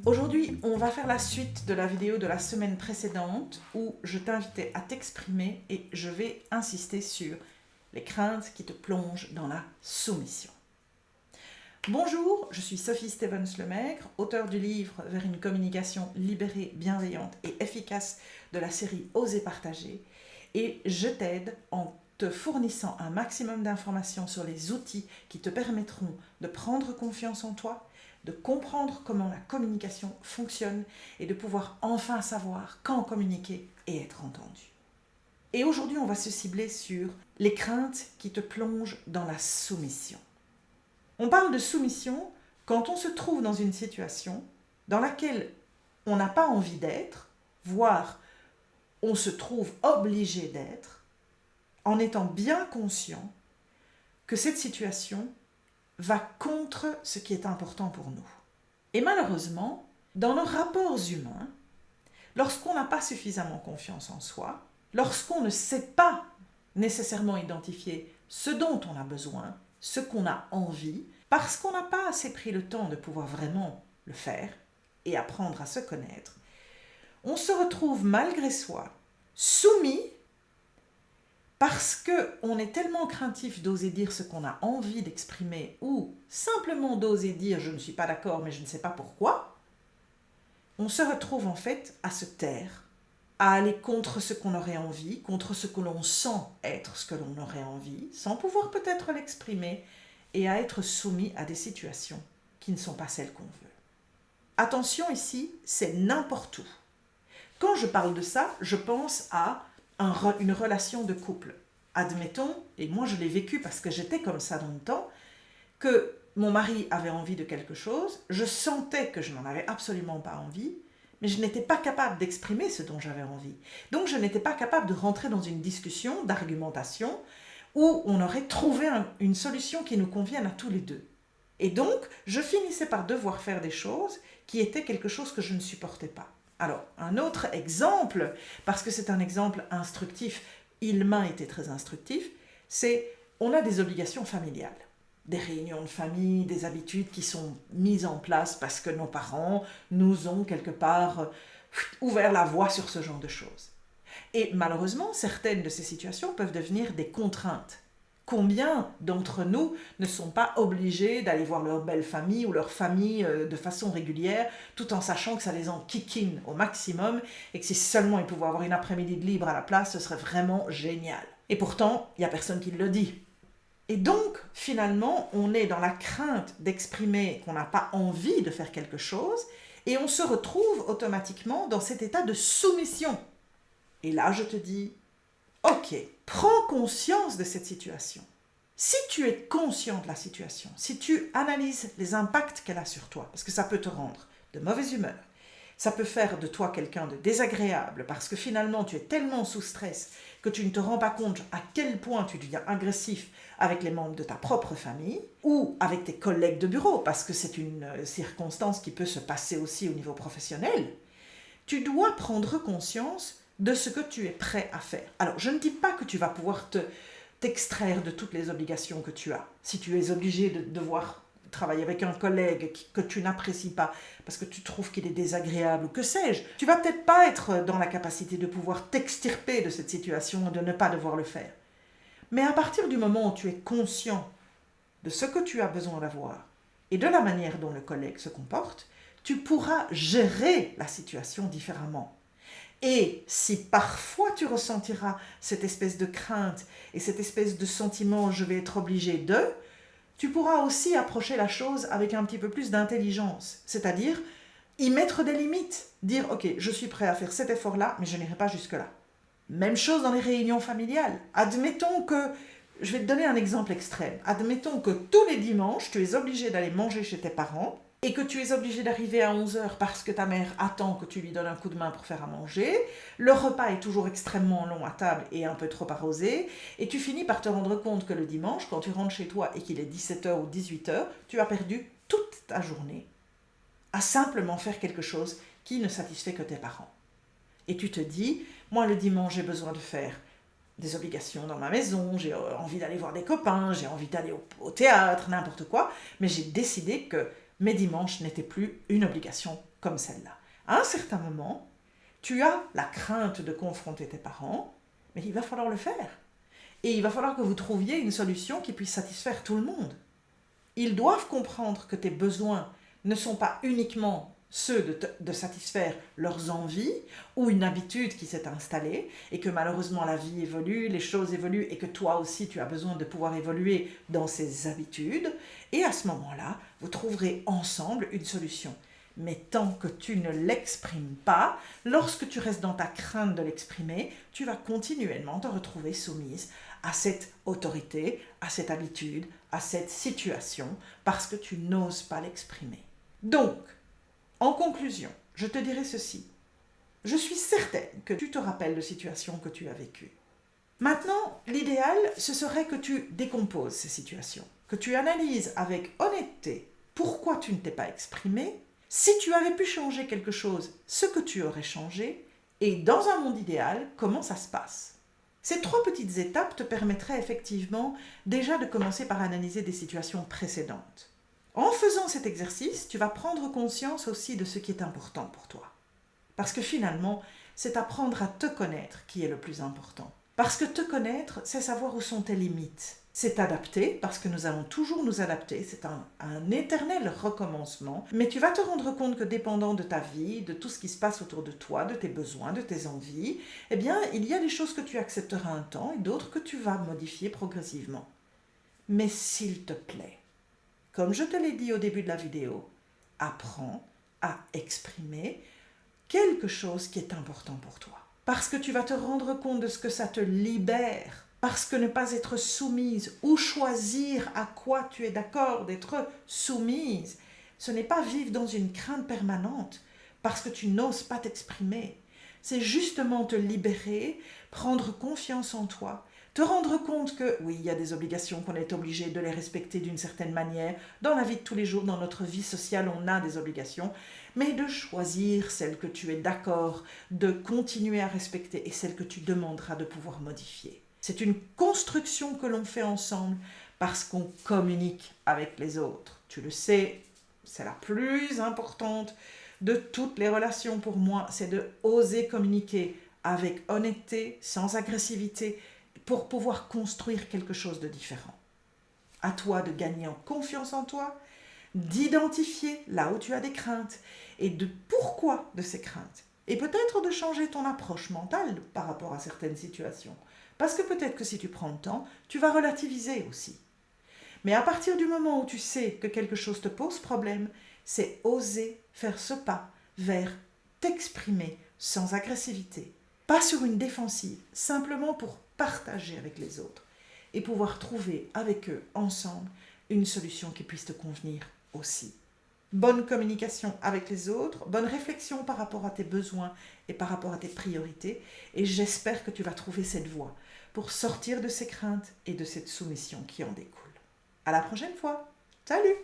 Aujourd'hui, on va faire la suite de la vidéo de la semaine précédente où je t'invitais à t'exprimer et je vais insister sur les craintes qui te plongent dans la soumission. Bonjour, je suis Sophie Stevens-Lemaigre, auteure du livre Vers une communication libérée, bienveillante et efficace de la série Oser partager, et je t'aide en te fournissant un maximum d'informations sur les outils qui te permettront de prendre confiance en toi, de comprendre comment la communication fonctionne et de pouvoir enfin savoir quand communiquer et être entendu. Et aujourd'hui, on va se cibler sur les craintes qui te plongent dans la soumission. On parle de soumission quand on se trouve dans une situation dans laquelle on n'a pas envie d'être, voire on se trouve obligé d'être, en étant bien conscient que cette situation va contre ce qui est important pour nous. Et malheureusement, dans nos rapports humains, lorsqu'on n'a pas suffisamment confiance en soi, lorsqu'on ne sait pas nécessairement identifier ce dont on a besoin, ce qu'on a envie, parce qu'on n'a pas assez pris le temps de pouvoir vraiment le faire et apprendre à se connaître, on se retrouve malgré soi soumis parce qu'on est tellement craintif d'oser dire ce qu'on a envie d'exprimer ou simplement d'oser dire « je ne suis pas d'accord mais je ne sais pas pourquoi », on se retrouve en fait à se taire, à aller contre ce qu'on aurait envie, contre ce que l'on sent être ce que l'on aurait envie, sans pouvoir peut-être l'exprimer, et à être soumis à des situations qui ne sont pas celles qu'on veut. Attention ici, c'est n'importe où. Quand je parle de ça, je pense à une relation de couple. Admettons, et moi je l'ai vécu parce que j'étais comme ça dans le temps, que mon mari avait envie de quelque chose, je sentais que je n'en avais absolument pas envie, mais je n'étais pas capable d'exprimer ce dont j'avais envie. Donc je n'étais pas capable de rentrer dans une discussion d'argumentation où on aurait trouvé une solution qui nous convienne à tous les deux. Et donc, je finissais par devoir faire des choses qui étaient quelque chose que je ne supportais pas. Alors, un autre exemple, parce que c'est un exemple instructif, il m'a été très instructif, c'est on a des obligations familiales, des réunions de famille, des habitudes qui sont mises en place parce que nos parents nous ont quelque part ouvert la voie sur ce genre de choses. Et malheureusement, certaines de ces situations peuvent devenir des contraintes. Combien d'entre nous ne sont pas obligés d'aller voir leur belle famille ou leur famille de façon régulière, tout en sachant que ça les enquiquine au maximum et que si seulement ils pouvaient avoir une après-midi de libre à la place, ce serait vraiment génial. Et pourtant, il n'y a personne qui le dit. Et donc, finalement, on est dans la crainte d'exprimer qu'on n'a pas envie de faire quelque chose et on se retrouve automatiquement dans cet état de soumission. Et là, je te dis, ok, prends conscience de cette situation. Si tu es conscient de la situation, si tu analyses les impacts qu'elle a sur toi, parce que ça peut te rendre de mauvaise humeur, ça peut faire de toi quelqu'un de désagréable, parce que finalement tu es tellement sous stress que tu ne te rends pas compte à quel point tu deviens agressif avec les membres de ta propre famille, ou avec tes collègues de bureau, parce que c'est une circonstance qui peut se passer aussi au niveau professionnel, tu dois prendre conscience de ce que tu es prêt à faire. Alors, je ne dis pas que tu vas pouvoir t'extraire de toutes les obligations que tu as. Si tu es obligé de devoir travailler avec un collègue que tu n'apprécies pas parce que tu trouves qu'il est désagréable ou que sais-je, tu vas peut-être pas être dans la capacité de pouvoir t'extirper de cette situation et de ne pas devoir le faire. Mais à partir du moment où tu es conscient de ce que tu as besoin d'avoir et de la manière dont le collègue se comporte, tu pourras gérer la situation différemment. Et si parfois tu ressentiras cette espèce de crainte et cette espèce de sentiment « je vais être obligé de », tu pourras aussi approcher la chose avec un petit peu plus d'intelligence, c'est-à-dire y mettre des limites, dire « ok, je suis prêt à faire cet effort-là, mais je n'irai pas jusque-là ». Même chose dans les réunions familiales. Admettons que, je vais te donner un exemple extrême, admettons que tous les dimanches, tu es obligé d'aller manger chez tes parents, et que tu es obligé d'arriver à 11h parce que ta mère attend que tu lui donnes un coup de main pour faire à manger, le repas est toujours extrêmement long à table et un peu trop arrosé, et tu finis par te rendre compte que le dimanche, quand tu rentres chez toi et qu'il est 17h ou 18h, tu as perdu toute ta journée à simplement faire quelque chose qui ne satisfait que tes parents. Et tu te dis, moi le dimanche j'ai besoin de faire des obligations dans ma maison, j'ai envie d'aller voir des copains, j'ai envie d'aller au théâtre, n'importe quoi, mais j'ai décidé que mes dimanches n'étaient plus une obligation comme celle-là. À un certain moment, tu as la crainte de confronter tes parents, mais il va falloir le faire. Et il va falloir que vous trouviez une solution qui puisse satisfaire tout le monde. Ils doivent comprendre que tes besoins ne sont pas uniquement ceux de satisfaire leurs envies ou une habitude qui s'est installée et que malheureusement la vie évolue, les choses évoluent et que toi aussi tu as besoin de pouvoir évoluer dans ces habitudes. Et à ce moment-là, vous trouverez ensemble une solution. Mais tant que tu ne l'exprimes pas, lorsque tu restes dans ta crainte de l'exprimer, tu vas continuellement te retrouver soumise à cette autorité, à cette habitude, à cette situation, parce que tu n'oses pas l'exprimer. Donc, en conclusion, je te dirai ceci. Je suis certaine que tu te rappelles de situations que tu as vécues. Maintenant, l'idéal, ce serait que tu décomposes ces situations, que tu analyses avec honnêteté pourquoi tu ne t'es pas exprimé, si tu avais pu changer quelque chose, ce que tu aurais changé, et dans un monde idéal, comment ça se passe. Ces 3 petites étapes te permettraient effectivement déjà de commencer par analyser des situations précédentes. En faisant cet exercice, tu vas prendre conscience aussi de ce qui est important pour toi. Parce que finalement, c'est apprendre à te connaître qui est le plus important. Parce que te connaître, c'est savoir où sont tes limites. C'est t'adapter, parce que nous allons toujours nous adapter, c'est un éternel recommencement. Mais tu vas te rendre compte que dépendant de ta vie, de tout ce qui se passe autour de toi, de tes besoins, de tes envies, eh bien, il y a des choses que tu accepteras un temps et d'autres que tu vas modifier progressivement. Mais s'il te plaît, comme je te l'ai dit au début de la vidéo, apprends à exprimer quelque chose qui est important pour toi. Parce que tu vas te rendre compte de ce que ça te libère. Parce que ne pas être soumise ou choisir à quoi tu es d'accord d'être soumise, ce n'est pas vivre dans une crainte permanente parce que tu n'oses pas t'exprimer. C'est justement te libérer, prendre confiance en toi, te rendre compte que, oui, il y a des obligations qu'on est obligé de les respecter d'une certaine manière. Dans la vie de tous les jours, dans notre vie sociale, on a des obligations, mais de choisir celles que tu es d'accord de continuer à respecter et celles que tu demanderas de pouvoir modifier. C'est une construction que l'on fait ensemble parce qu'on communique avec les autres. Tu le sais, c'est la plus importante de toutes les relations pour moi, c'est de oser communiquer avec honnêteté, sans agressivité, pour pouvoir construire quelque chose de différent. À toi de gagner en confiance en toi, d'identifier là où tu as des craintes et de pourquoi de ces craintes. Et peut-être de changer ton approche mentale par rapport à certaines situations. Parce que peut-être que si tu prends le temps, tu vas relativiser aussi. Mais à partir du moment où tu sais que quelque chose te pose problème, c'est oser faire ce pas vers t'exprimer sans agressivité. Pas sur une défensive, simplement pour partager avec les autres et pouvoir trouver avec eux ensemble une solution qui puisse te convenir aussi. Bonne communication avec les autres, bonne réflexion par rapport à tes besoins et par rapport à tes priorités, et j'espère que tu vas trouver cette voie pour sortir de ces craintes et de cette soumission qui en découle. À la prochaine fois. Salut!